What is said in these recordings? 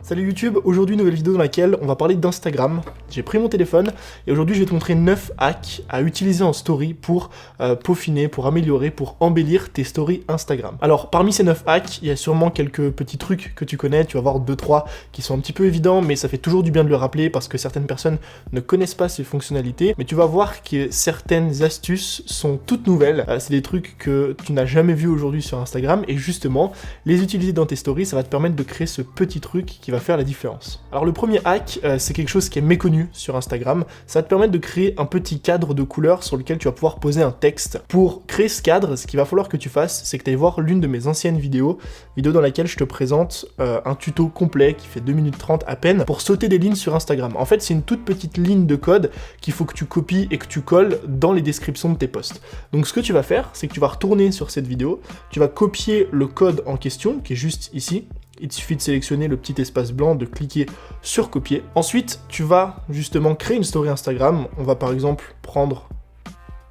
Salut YouTube, aujourd'hui nouvelle vidéo dans laquelle on va parler d'Instagram. J'ai pris mon téléphone et aujourd'hui je vais te montrer 9 hacks à utiliser en story pour peaufiner, pour améliorer, pour embellir tes stories Instagram. Alors parmi ces 9 hacks, il y a sûrement quelques petits trucs que tu connais, tu vas voir 2-3 qui sont un petit peu évidents, mais ça fait toujours du bien de le rappeler parce que certaines personnes ne connaissent pas ces fonctionnalités. Mais tu vas voir que certaines astuces sont toutes nouvelles, c'est des trucs que tu n'as jamais vu aujourd'hui sur Instagram et justement, les utiliser dans tes stories, ça va te permettre de créer ce petit truc qui va faire la différence. Alors le premier hack, c'est quelque chose qui est méconnu sur Instagram, ça va te permettre de créer un petit cadre de couleurs sur lequel tu vas pouvoir poser un texte. Pour créer ce cadre, ce qu'il va falloir que tu fasses, c'est que tu ailles voir l'une de mes anciennes vidéos dans laquelle je te présente un tuto complet qui fait 2 minutes 30 à peine pour sauter des lignes sur Instagram. En fait, c'est une toute petite ligne de code qu'il faut que tu copies et que tu colles dans les descriptions de tes posts. Donc ce que tu vas faire, c'est que tu vas retourner sur cette vidéo, tu vas copier le code en question, qui est juste ici. Il te suffit de sélectionner le petit espace blanc, de cliquer sur copier. Ensuite, tu vas justement créer une story Instagram. On va par exemple prendre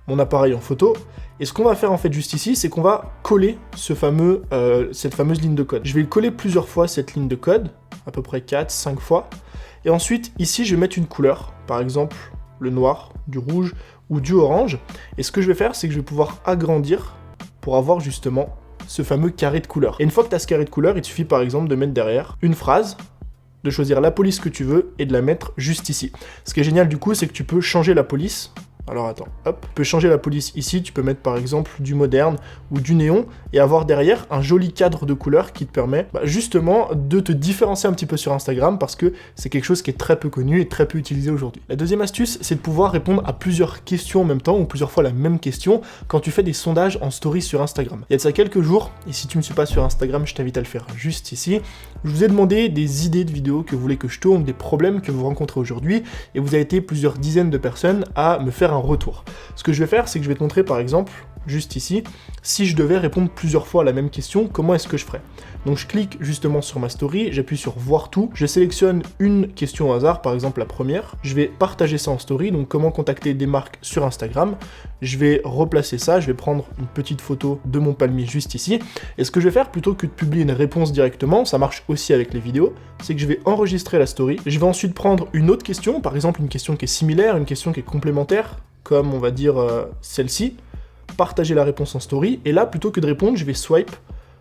mon appareil en photo. Et ce qu'on va faire en fait juste ici, c'est qu'on va coller cette fameuse ligne de code. Je vais le coller plusieurs fois, cette ligne de code, à peu près 4-5 fois. Et ensuite, ici, je vais mettre une couleur. Par exemple, le noir, du rouge ou du orange. Et ce que je vais faire, c'est que je vais pouvoir agrandir pour avoir justement ce fameux carré de couleur. Et une fois que tu as ce carré de couleur, il te suffit par exemple de mettre derrière une phrase, de choisir la police que tu veux et de la mettre juste ici. Ce qui est génial du coup, c'est que tu peux changer la police. Alors attends, hop, tu peux changer la police ici, tu peux mettre par exemple du moderne ou du néon et avoir derrière un joli cadre de couleurs qui te permet justement de te différencier un petit peu sur Instagram parce que c'est quelque chose qui est très peu connu et très peu utilisé aujourd'hui. La deuxième astuce, c'est de pouvoir répondre à plusieurs questions en même temps ou plusieurs fois la même question quand tu fais des sondages en story sur Instagram. Il y a de ça quelques jours, et si tu ne me suis pas sur Instagram, je t'invite à le faire juste ici. Je vous ai demandé des idées de vidéos que vous voulez que je tourne, des problèmes que vous rencontrez aujourd'hui et vous avez été plusieurs dizaines de personnes à me faire un retour. Ce que je vais faire, c'est que je vais te montrer par exemple, juste ici, si je devais répondre plusieurs fois à la même question, comment est-ce que je ferais? Donc je clique justement sur ma story, j'appuie sur voir tout, je sélectionne une question au hasard, par exemple la première, je vais partager ça en story, donc comment contacter des marques sur Instagram, je vais replacer ça, je vais prendre une petite photo de mon palmier juste ici, et ce que je vais faire, plutôt que de publier une réponse directement, ça marche aussi avec les vidéos, c'est que je vais enregistrer la story, je vais ensuite prendre une autre question, par exemple une question qui est similaire, une question qui est complémentaire, comme on va dire celle-ci, partager la réponse en story, et là, plutôt que de répondre, je vais swipe,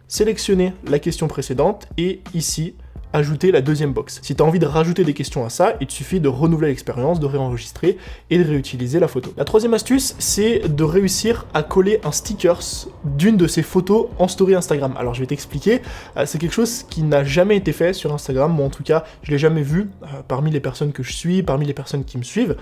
sélectionner la question précédente, et ici, ajouter la deuxième box. Si tu as envie de rajouter des questions à ça, il te suffit de renouveler l'expérience, de réenregistrer et de réutiliser la photo. La troisième astuce, c'est de réussir à coller un stickers d'une de ces photos en story Instagram. Alors je vais t'expliquer, c'est quelque chose qui n'a jamais été fait sur Instagram, moi en tout cas, je l'ai jamais vu parmi les personnes que je suis, parmi les personnes qui me suivent.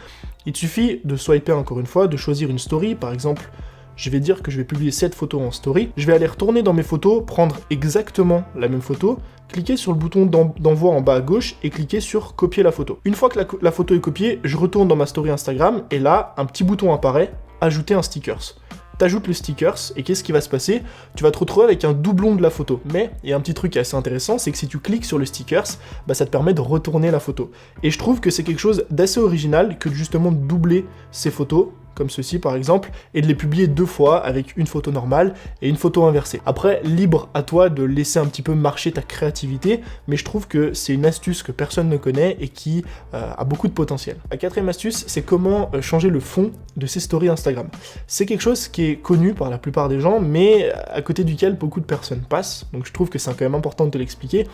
Il te suffit de swiper encore une fois, de choisir une story, par exemple, je vais dire que je vais publier cette photo en story, je vais aller retourner dans mes photos, prendre exactement la même photo, cliquer sur le bouton d'envoi en bas à gauche et cliquer sur copier la photo. Une fois que la photo est copiée, je retourne dans ma story Instagram et là, un petit bouton apparaît, ajouter un stickers. T'ajoutes le stickers et qu'est-ce qui va se passer? Tu vas te retrouver avec un doublon de la photo. Mais il y a un petit truc assez intéressant, c'est que si tu cliques sur le stickers, ça te permet de retourner la photo. Et je trouve que c'est quelque chose d'assez original que justement de doubler ces photos, comme ceci par exemple, et de les publier 2 fois avec une photo normale et une photo inversée. Après, libre à toi de laisser un petit peu marcher ta créativité, mais je trouve que c'est une astuce que personne ne connaît et qui a beaucoup de potentiel. La quatrième astuce, c'est comment changer le fond de ces stories Instagram. C'est quelque chose qui est connu par la plupart des gens, mais à côté duquel beaucoup de personnes passent, donc je trouve que c'est quand même important de te l'expliquer.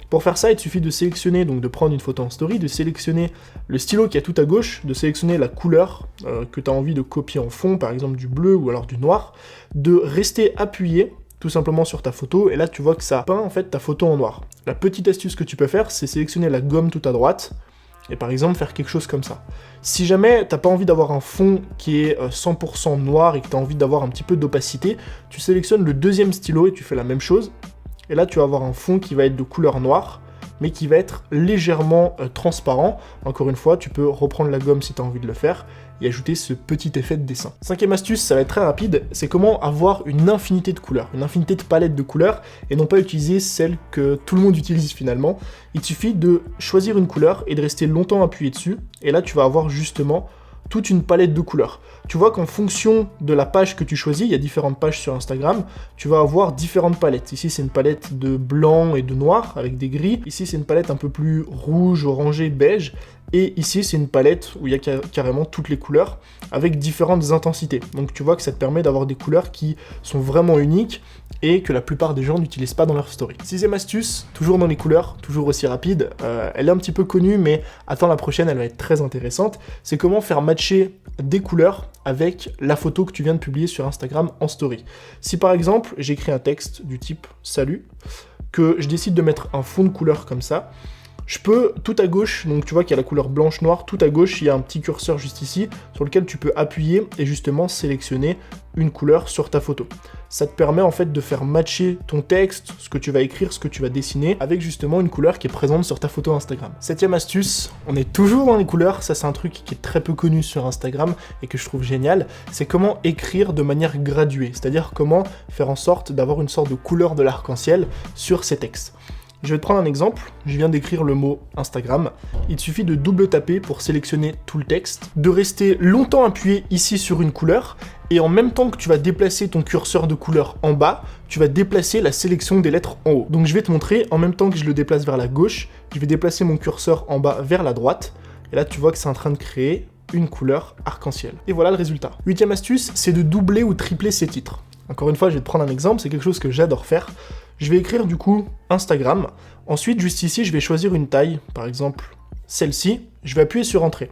Pour faire ça, il te suffit de sélectionner, donc de prendre une photo en story, de sélectionner le stylo qui est tout à gauche, de sélectionner la couleur que tu as envie de copier en fond, par exemple du bleu ou alors du noir, de rester appuyé tout simplement sur ta photo, et là tu vois que ça peint en fait ta photo en noir. La petite astuce que tu peux faire, c'est sélectionner la gomme tout à droite, et par exemple faire quelque chose comme ça. Si jamais t'as pas envie d'avoir un fond qui est 100% noir et que tu as envie d'avoir un petit peu d'opacité, tu sélectionnes le deuxième stylo et tu fais la même chose. Et là, tu vas avoir un fond qui va être de couleur noire, mais qui va être légèrement transparent. Encore une fois, tu peux reprendre la gomme si tu as envie de le faire et ajouter ce petit effet de dessin. Cinquième astuce, ça va être très rapide, c'est comment avoir une infinité de couleurs, une infinité de palettes de couleurs, et non pas utiliser celle que tout le monde utilise finalement. Il te suffit de choisir une couleur et de rester longtemps appuyé dessus, et là tu vas avoir justement toute une palette de couleurs. Tu vois qu'en fonction de la page que tu choisis, il y a différentes pages sur Instagram, tu vas avoir différentes palettes. Ici, c'est une palette de blanc et de noir avec des gris. Ici, c'est une palette un peu plus rouge, orangé, beige. Et ici, c'est une palette où il y a carrément toutes les couleurs avec différentes intensités. Donc tu vois que ça te permet d'avoir des couleurs qui sont vraiment uniques et que la plupart des gens n'utilisent pas dans leur story. 6e astuce, toujours dans les couleurs, toujours aussi rapide. Elle est un petit peu connue, mais attends la prochaine, elle va être très intéressante. C'est comment faire matcher des couleurs avec la photo que tu viens de publier sur Instagram en story. Si par exemple, j'écris un texte du type « Salut », que je décide de mettre un fond de couleur comme ça, je peux, tout à gauche, donc tu vois qu'il y a la couleur blanche-noire, tout à gauche, il y a un petit curseur juste ici, sur lequel tu peux appuyer et justement sélectionner une couleur sur ta photo. Ça te permet en fait de faire matcher ton texte, ce que tu vas écrire, ce que tu vas dessiner, avec justement une couleur qui est présente sur ta photo Instagram. 7e astuce, on est toujours dans les couleurs, ça c'est un truc qui est très peu connu sur Instagram et que je trouve génial, c'est comment écrire de manière graduée, c'est-à-dire comment faire en sorte d'avoir une sorte de couleur de l'arc-en-ciel sur ces textes. Je vais te prendre un exemple, je viens d'écrire le mot Instagram, il suffit de double taper pour sélectionner tout le texte, de rester longtemps appuyé ici sur une couleur, et en même temps que tu vas déplacer ton curseur de couleur en bas, tu vas déplacer la sélection des lettres en haut. Donc je vais te montrer, en même temps que je le déplace vers la gauche, je vais déplacer mon curseur en bas vers la droite, et là tu vois que c'est en train de créer une couleur arc-en-ciel. Et voilà le résultat. 8e astuce, c'est de doubler ou tripler ses titres. Encore une fois, je vais te prendre un exemple, c'est quelque chose que j'adore faire. Je vais écrire du coup Instagram, ensuite juste ici je vais choisir une taille, par exemple celle-ci, je vais appuyer sur Entrée.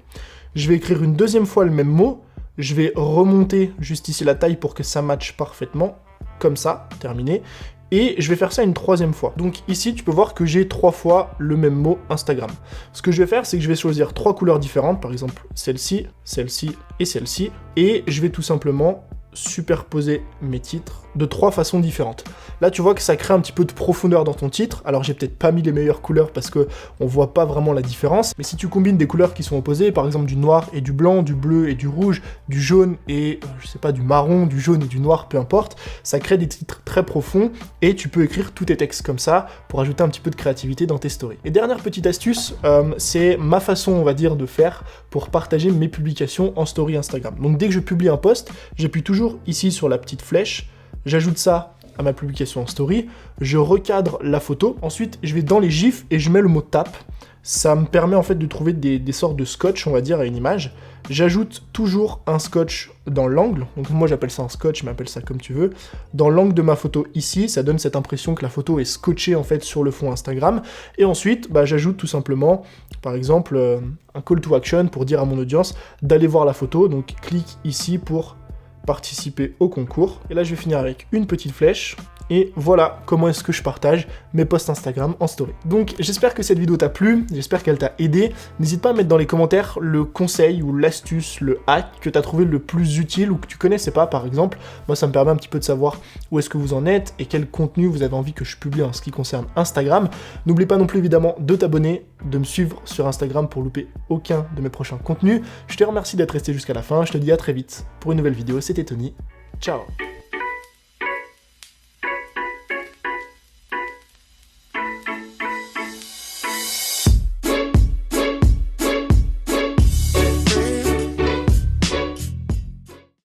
Je vais écrire une deuxième fois le même mot, je vais remonter juste ici la taille pour que ça matche parfaitement, comme ça, terminé, et je vais faire ça une troisième fois. Donc ici tu peux voir que j'ai 3 fois le même mot Instagram. Ce que je vais faire c'est que je vais choisir 3 couleurs différentes, par exemple celle-ci, celle-ci et celle-ci, et je vais tout simplement superposer mes titres de 3 façons différentes. Là tu vois que ça crée un petit peu de profondeur dans ton titre, alors j'ai peut-être pas mis les meilleures couleurs parce que on voit pas vraiment la différence, mais si tu combines des couleurs qui sont opposées, par exemple du noir et du blanc, du bleu et du rouge, du jaune et je sais pas, du marron, du jaune et du noir, peu importe, ça crée des titres très profonds et tu peux écrire tous tes textes comme ça pour ajouter un petit peu de créativité dans tes stories. Et dernière petite astuce, c'est ma façon on va dire de faire pour partager mes publications en story Instagram. Donc dès que je publie un post, j'appuie toujours ici sur la petite flèche, j'ajoute ça à ma publication en story, je recadre la photo, ensuite je vais dans les gifs et je mets le mot tap. Ça me permet en fait de trouver des sortes de scotch, on va dire, à une image. J'ajoute toujours un scotch dans l'angle, donc moi j'appelle ça un scotch, mais appelle ça comme tu veux. Dans l'angle de ma photo ici, ça donne cette impression que la photo est scotchée en fait sur le fond Instagram. Et ensuite, j'ajoute tout simplement, par exemple, un call to action pour dire à mon audience d'aller voir la photo, donc clique ici pour participer au concours. Et là je vais finir avec une petite flèche. Et voilà comment est-ce que je partage mes posts Instagram en story. Donc j'espère que cette vidéo t'a plu, j'espère qu'elle t'a aidé. N'hésite pas à mettre dans les commentaires le conseil ou l'astuce, le hack que t'as trouvé le plus utile ou que tu connaissais pas par exemple. Moi ça me permet un petit peu de savoir où est-ce que vous en êtes et quel contenu vous avez envie que je publie en ce qui concerne Instagram. N'oublie pas non plus évidemment de t'abonner, de me suivre sur Instagram pour louper aucun de mes prochains contenus. Je te remercie d'être resté jusqu'à la fin, je te dis à très vite pour une nouvelle vidéo, c'était Tony, ciao.